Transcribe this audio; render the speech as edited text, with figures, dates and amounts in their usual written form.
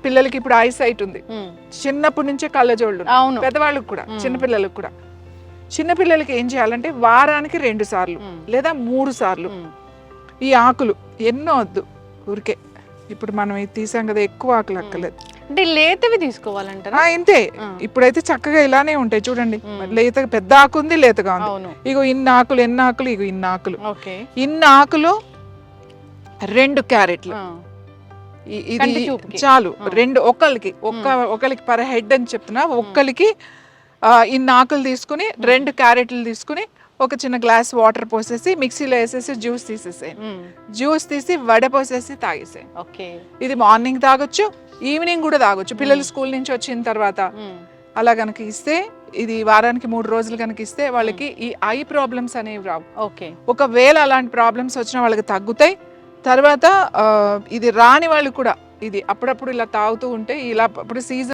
పిల్లలకి ఇప్పుడు eye sight ఉంది, చిన్నప్పటి నుంచే కళ్ళజోళ్ళు, అవును. పెద్దవాళ్ళకి కూడా, చిన్నపిల్లలకు కూడా. చిన్నపిల్లలకి ఏం చేయాలంటే వారానికి 2 సార్లు లేదా 3 సార్లు ఈ ఆకులు, ఎన్నో వద్దు, ఊరికే ఇప్పుడు మనం ఇది తీసాం కదా, ఎక్కువ ఆకులు అక్కర్లేదు. అంటే లేతవి తీసుకోవాలంటారా? ఇంతే. ఇప్పుడైతే చక్కగా ఇలానే ఉంటాయి చూడండి, లేత పెద్ద ఆకు ఉంది, లేతగా ఉంది. అవును. ఇగో ఇన్ని ఆకులు, ఎన్ని ఆకులు, ఇగో ఇన్ని ఆకులు. ఓకే. ఇన్ని ఆకులు 2 క్యారెట్లు. ఇది చాలు. ఒకరికి పర్ హెడ్ అని చెప్తున్నా. ఒక్కరికి ఇన్ని ఆకులు తీసుకుని 2 క్యారెట్లు తీసుకుని ఒక చిన్న గ్లాస్ వాటర్ పోసేసి మిక్సీలో వేసేసి జ్యూస్ తీసేసేయండి. జ్యూస్ తీసి వడపోసేసి తాగేసేయండి. ఓకే. ఇది మార్నింగ్ తాగొచ్చు, ఈవినింగ్ కూడా తాగొచ్చు. పిల్లలు స్కూల్ నుంచి వచ్చిన తర్వాత అలా కనుక ఇస్తే, ఇది వారానికి 3 రోజులు కనుక ఇస్తే వాళ్ళకి ఈ ఐ ప్రాబ్లమ్స్ అనేవి రావు. ఓకే. ఒకవేళ అలాంటి ప్రాబ్లమ్స్ వచ్చినా వాళ్ళకి తగ్గుతాయి. తర్వాత ఇది రాని వాళ్ళు కూడా ఇది అప్పుడప్పుడు ఇలా తాగుతూ ఉంటే, ఇలా అప్పుడు సీజన్